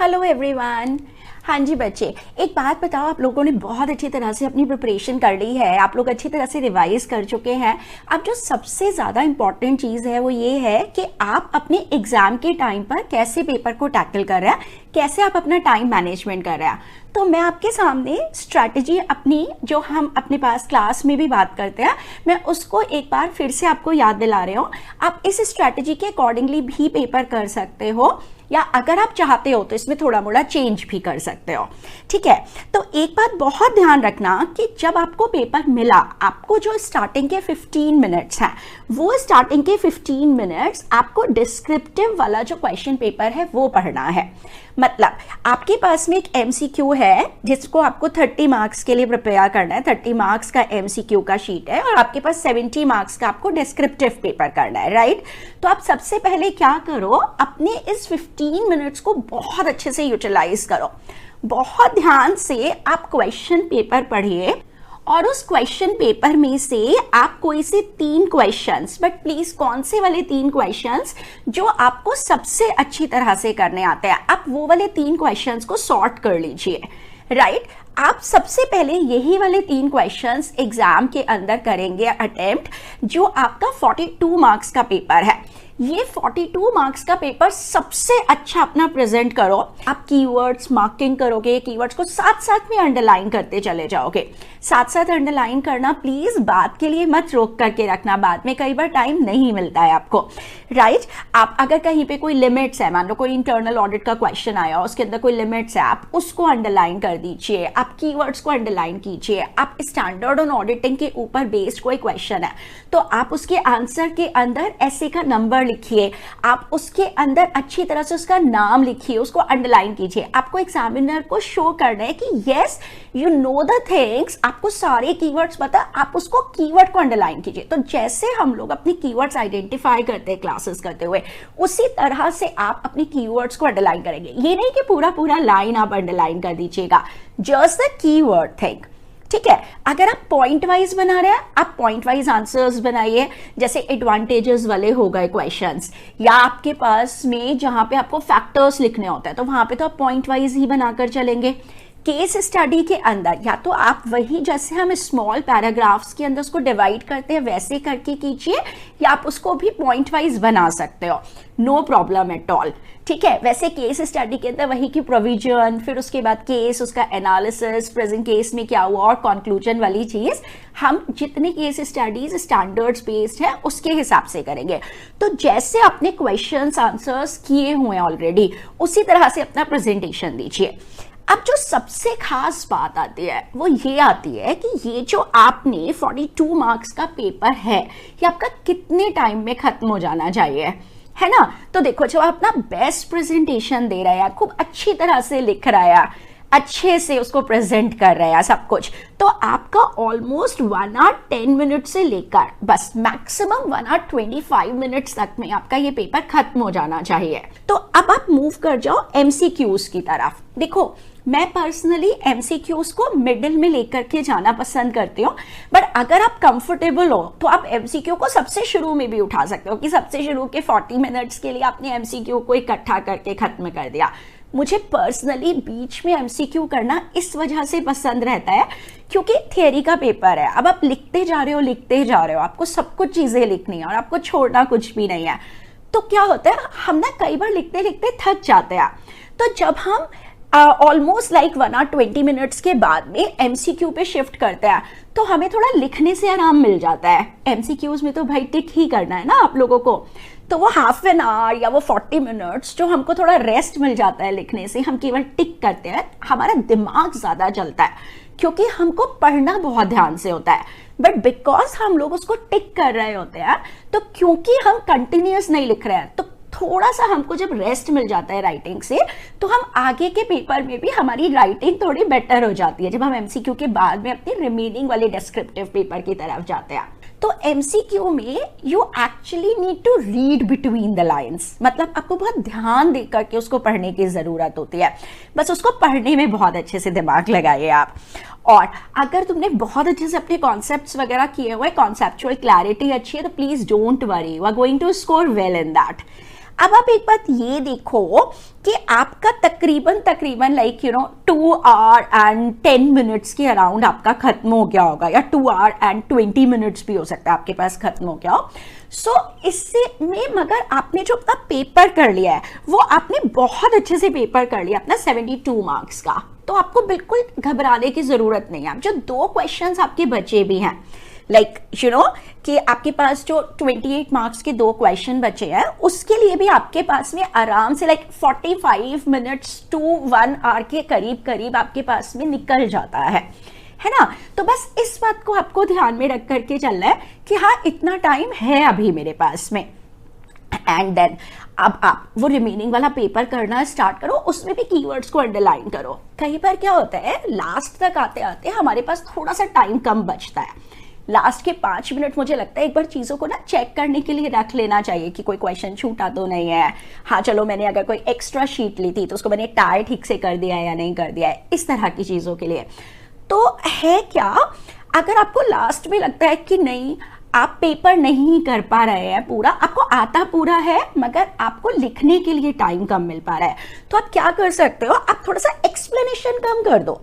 Hello everyone. हाँ जी बच्चे, एक बात बताओ, आप लोगों ने बहुत अच्छी तरह से अपनी प्रिपरेशन कर ली है, आप लोग अच्छी तरह से रिवाइज कर चुके हैं। अब जो सबसे ज़्यादा इम्पॉर्टेंट चीज़ है वो ये है कि आप अपने एग्ज़ाम के टाइम पर कैसे पेपर को टैकल कर रहे हैं, कैसे आप अपना टाइम मैनेजमेंट कर रहे हैं। तो मैं आपके सामने स्ट्रैटेजी अपनी, जो हम अपने पास क्लास में भी बात करते हैं, मैं उसको एक बार फिर से आपको याद दिला रही हूँ। आप इस स्ट्रैटेजी के अकॉर्डिंगली भी पेपर कर सकते हो, या अगर आप चाहते हो तो इसमें थोड़ा मोड़ा चेंज भी कर सकते हो। ठीक है, तो एक बात बहुत ध्यान रखना कि जब आपको पेपर मिला, आपको जो स्टार्टिंग के 15 मिनट्स हैं, वो स्टार्टिंग के 15 मिनट्स आपको डिस्क्रिप्टिव वाला जो क्वेश्चन पेपर है वो पढ़ना है। मतलब आपके पास में एक एमसीक्यू है जिसको आपको 30 मार्क्स के लिए प्रिपेयर करना है, 30 मार्क्स का एमसीक्यू का शीट है, और आपके पास 70 मार्क्स का आपको डिस्क्रिप्टिव पेपर करना है, राइट। तो आप सबसे पहले क्या करो, अपने इस 15 मिनट्स को बहुत अच्छे से यूटिलाइज करो, बहुत ध्यान से आप क्वेश्चन पेपर पढ़िए, और उस क्वेश्चन पेपर में से आप कोई से 3 क्वेश्चंस, बट प्लीज कौन से वाले 3 क्वेश्चंस जो आपको सबसे अच्छी तरह से करने आते हैं, आप वो वाले 3 क्वेश्चंस को सॉर्ट कर लीजिए, राइट। आप सबसे पहले यही वाले 3 क्वेश्चंस एग्जाम के अंदर करेंगे अटेम्प्ट, जो आपका 42 मार्क्स का पेपर है। ये 42 मार्क्स का पेपर सबसे अच्छा अपना प्रेजेंट करो। आप कीवर्ड्स मार्किंग करोगे, कीवर्ड्स को साथ साथ में अंडरलाइन करते चले जाओगे। साथ साथ अंडरलाइन करना प्लीज बाद के लिए मत रोक करके रखना, बाद में कई बार टाइम नहीं मिलता है आपको, राइट। आप अगर कहीं पे कोई लिमिट्स है, मान लो कोई इंटरनल ऑडिट का क्वेश्चन आया, उसके अंदर कोई लिमिट्स है, आप उसको अंडरलाइन कर दीजिए, आप कीवर्ड्स को अंडरलाइन कीजिए। आप स्टैंडर्ड ऑन ऑडिटिंग के ऊपर बेस्ड कोई क्वेश्चन है तो आप उसके आंसर के अंदर ऐसे का नंबर लिखिए, आप उसके अंदर अच्छी तरह से उसका नाम लिखिए, उसको अंडरलाइन कीजिए। आपको एग्जामिनर को शो करना है कि yes you know the things, आपको सारे कीवर्ड्स पता, आप उसको कीवर्ड को अंडरलाइन कीजिए। तो जैसे हम लोग अपने कीवर्ड्स आइडेंटिफाई करते हैं क्लासेस करते हुए, उसी तरह से आप अपने कीवर्ड्स को अंडरलाइन करेंगे। ये नहीं कि पूरा पूरा लाइन आप अंडरलाइन कर दीजिएगा, जस्ट द कीवर्ड थिंग, ठीक है। अगर आप पॉइंट वाइज बना रहे हैं, आप पॉइंट वाइज आंसर्स बनाइए, जैसे एडवांटेजेस वाले हो गए क्वेश्चंस, या आपके पास में जहां पे आपको फैक्टर्स लिखने होते हैं तो वहां पे तो आप पॉइंट वाइज ही बनाकर चलेंगे। केस स्टडी के अंदर या तो आप वही जैसे हम स्मॉल पैराग्राफ्स के अंदर उसको डिवाइड करते हैं वैसे करके कीजिए, या आप उसको भी पॉइंट वाइज बना सकते हो, नो प्रॉब्लम एट ऑल, ठीक है। वैसे केस स्टडी के अंदर वही की प्रोविजन, फिर उसके बाद केस, उसका एनालिसिस, प्रेजेंट केस में क्या हुआ और कंक्लूजन वाली चीज, हम जितने केस स्टडीज स्टैंडर्ड्स बेस्ड है उसके हिसाब से करेंगे। तो जैसे आपने क्वेश्चंस आंसर्स किए हुए ऑलरेडी, उसी तरह से अपना प्रेजेंटेशन दीजिए। अब जो सबसे खास बात आती है वो ये आती है कि ये जो आपने 42 मार्क्स का पेपर है, ये आपका कितने टाइम में खत्म हो जाना चाहिए, है ना। तो देखो, जब आप अपना बेस्ट प्रेजेंटेशन दे रहे हैं, खूब अच्छी तरह से लिख रहे हैं, अच्छे से उसको प्रेजेंट कर रहे हैं सब कुछ, तो आपका ऑलमोस्ट 1 hour 10 minutes से लेकर बस मैक्सिमम 1 hour 25 minutes तक में आपका ये पेपर खत्म हो जाना चाहिए। तो अब आप मूव कर जाओ एमसीक्यूज की तरफ। देखो, मैं पर्सनली एमसीक्यूज को मिडिल में लेकर के जाना पसंद करती हूँ, बट अगर आप कंफर्टेबल हो तो आप एमसीक्यू को सबसे शुरू में भी उठा सकते हो, कि सबसे शुरू के 40 मिनट्स के लिए आपने एमसीक्यू को इकट्ठा करके खत्म कर दिया। मुझे पर्सनली बीच में एमसीक्यू करना इस वजह से पसंद रहता है क्योंकि थियरी का पेपर है, अब आप लिखते जा रहे हो, आपको सब कुछ चीजें लिखनी है और आपको छोड़ना कुछ भी नहीं है। तो क्या होता है, हम ना कई बार लिखते लिखते थक जाते हैं। तो जब हम ऑलमोस्ट लाइक 1 hour 20 minutes के बाद में एमसीक्यू पे शिफ्ट करते हैं तो हमें थोड़ा लिखने से आराम मिल जाता है। एमसीक्यूज में तो भाई टिक ही करना है ना आप लोगों को, तो वो हाफ एन आवर या वो 40 मिनट्स जो हमको थोड़ा रेस्ट मिल जाता है लिखने से, हम केवल टिक करते हैं, हमारा दिमाग ज्यादा चलता है क्योंकि हमको पढ़ना बहुत ध्यान से होता है। बट बिकॉज हम लोग उसको टिक कर रहे होते हैं, तो क्योंकि हम कंटिन्यूअस नहीं लिख रहे हैं, तो थोड़ा सा हमको जब रेस्ट मिल जाता है राइटिंग से, तो हम आगे के पेपर में भी हमारी राइटिंग थोड़ी बेटर हो जाती है जब हम एमसीक्यू के बाद में अपने रिमेनिंग वाले डिस्क्रिप्टिव पेपर की तरफ जाते हैं। तो एमसीक्यू में you actually need to read between the lines, मतलब आपको बहुत ध्यान दे करके उसको पढ़ने की जरूरत होती है। बस उसको पढ़ने में बहुत अच्छे से दिमाग लगाइए आप। और अगर तुमने बहुत अच्छे से अपने कॉन्सेप्ट्स वगैरह किए हुए, कॉन्सेप्चुअल क्लैरिटी अच्छी है, तो please don't worry, you are going to score well in that. अब आप एक बात ये देखो कि आपका तकरीबन लाइक 2 आवर एंड 10 मिनट्स के अराउंड आपका खत्म हो गया होगा, या 2 आवर एंड 20 मिनट्स भी हो सकता है आपके पास खत्म हो गया हो। सो इससे में मगर आपने जो अपना पेपर कर लिया है वो आपने बहुत अच्छे से पेपर कर लिया अपना 72 मार्क्स का, तो आपको बिल्कुल घबराने की जरूरत नहीं है। जो 2 क्वेश्चंस आपके बचे भी हैं, लाइक कि आपके पास जो 28 मार्क्स के 2 क्वेश्चन बचे हैं, उसके लिए भी आपके पास में आराम से लाइक 45 मिनट्स टू 1 आवर के करीब करीब आपके पास में निकल जाता है ना। तो बस इस बात को आपको ध्यान में रख करके चलना है कि हाँ इतना टाइम है अभी मेरे पास में। एंड देन अब आप वो रिमेनिंग वाला पेपर करना स्टार्ट करो, उसमें भी कीवर्ड्स को अंडरलाइन करो। कई बार क्या होता है लास्ट तक आते आते हमारे पास थोड़ा सा टाइम कम बचता है, लास्ट के 5 मिनट मुझे लगता है एक बार चीज़ों को ना चेक करने के लिए रख लेना चाहिए कि कोई क्वेश्चन छूटा तो नहीं है। हाँ चलो मैंने अगर कोई एक्स्ट्रा शीट ली थी तो उसको मैंने टाई ठीक से कर दिया है या नहीं कर दिया है, इस तरह की चीज़ों के लिए। तो है क्या, अगर आपको लास्ट में लगता है कि नहीं आप पेपर नहीं कर पा रहे हैं पूरा, आपको आता पूरा है मगर आपको लिखने के लिए टाइम कम मिल पा रहा है, तो आप क्या कर सकते हो, आप थोड़ा सा एक्सप्लेनेशन कम कर दो,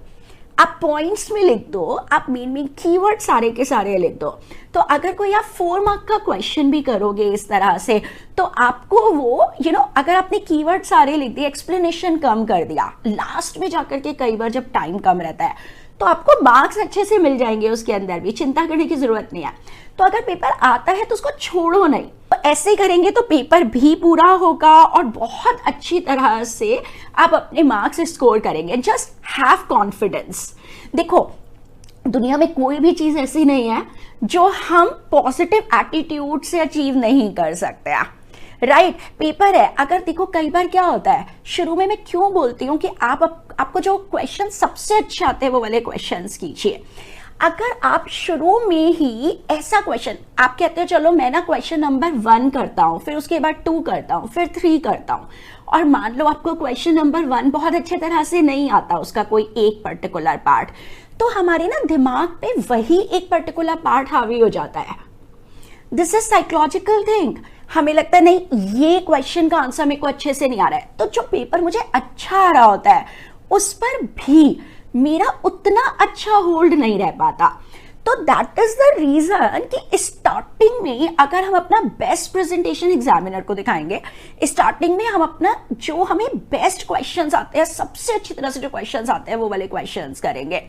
आप पॉइंट्स में लिख दो, आप मेन कीवर्ड सारे के सारे लिख दो। तो अगर कोई आप 4 मार्क का क्वेश्चन भी करोगे इस तरह से, तो आपको वो अगर आपने कीवर्ड सारे लिख दिए, एक्सप्लेनेशन कम कर दिया, लास्ट में जाकर के कई बार जब टाइम कम रहता है तो आपको मार्क्स अच्छे से मिल जाएंगे, उसके अंदर भी चिंता करने की जरूरत नहीं है। तो अगर पेपर आता है तो उसको छोड़ो नहीं, तो ऐसे करेंगे तो पेपर भी पूरा होगा और बहुत अच्छी तरह से आप अपने मार्क्स स्कोर करेंगे। Just have confidence. देखो दुनिया में कोई भी चीज ऐसी नहीं है जो हम पॉजिटिव एटीट्यूड से अचीव नहीं कर सकते हैं, राइट। पेपर है, अगर देखो कई बार क्या होता है, शुरू में मैं क्यों बोलती हूँ कि आपको जो क्वेश्चन सबसे अच्छे आते हैं वो वाले क्वेश्चंस कीजिए। अगर आप शुरू में ही ऐसा क्वेश्चन आप कहते हो चलो मैं ना क्वेश्चन नंबर 1 करता हूँ, फिर उसके बाद 2 करता हूँ, फिर 3 करता हूँ, और मान लो आपको क्वेश्चन नंबर 1 बहुत अच्छे तरह से नहीं आता, उसका कोई एक पर्टिकुलर पार्ट, तो हमारे ना दिमाग पे वही एक पर्टिकुलर पार्ट हावी हो जाता है। This is psychological thing. हमें लगता है नहीं ये क्वेश्चन का आंसर मेरे को अच्छे से नहीं आ रहा है, तो जो पेपर मुझे अच्छा आ रहा होता है उस पर भी मेरा उतना अच्छा होल्ड नहीं रह पाता। तो दैट इज द रीजन कि स्टार्टिंग में अगर हम अपना बेस्ट प्रेजेंटेशन एग्जामिनर को दिखाएंगे, स्टार्टिंग में हम अपना जो हमें बेस्ट क्वेश्चंस आते हैं, सबसे अच्छी तरह से जो क्वेश्चंस आते हैं वो वाले क्वेश्चंस करेंगे,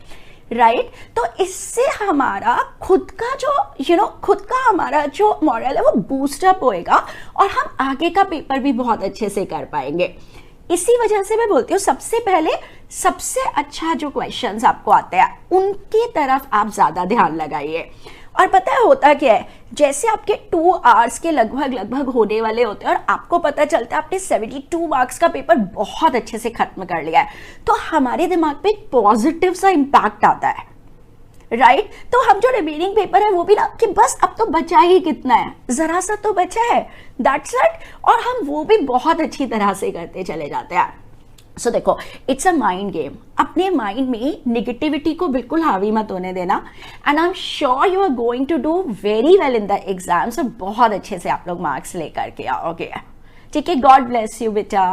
राइट। तो इससे हमारा खुद का जो खुद का हमारा जो मॉरल है वो बूस्टअप होएगा और हम आगे का पेपर भी बहुत अच्छे से कर पाएंगे। इसी वजह से मैं बोलती हूँ सबसे पहले सबसे अच्छा जो क्वेश्चंस आपको आते हैं उनकी तरफ आप ज्यादा ध्यान लगाइए। और पता है होता क्या है, जैसे आपके 2 आवर्स के लगभग होने वाले होते हैं और आपको पता चलता है आपने 72 मार्क्स का पेपर बहुत अच्छे से खत्म कर लिया है, तो हमारे दिमाग पे एक पॉजिटिव सा इंपैक्ट आता है, राइट। तो हम जो रिमेनिंग पेपर है वो भी ना कि बस अब तो बचा ही कितना है, जरा सा तो बचा है, दैट्स इट, और हम वो भी बहुत अच्छी तरह से करते चले जाते हैं। सो देखो इट्स अ माइंड गेम, अपने माइंड में निगेटिविटी को बिल्कुल हावी मत होने देना, and I am sure you are going to do very well in the exams, और बहुत अच्छे से आप लोग मार्क्स लेकर के आओगे, ठीक है। गॉड ब्लेस यू बेटा।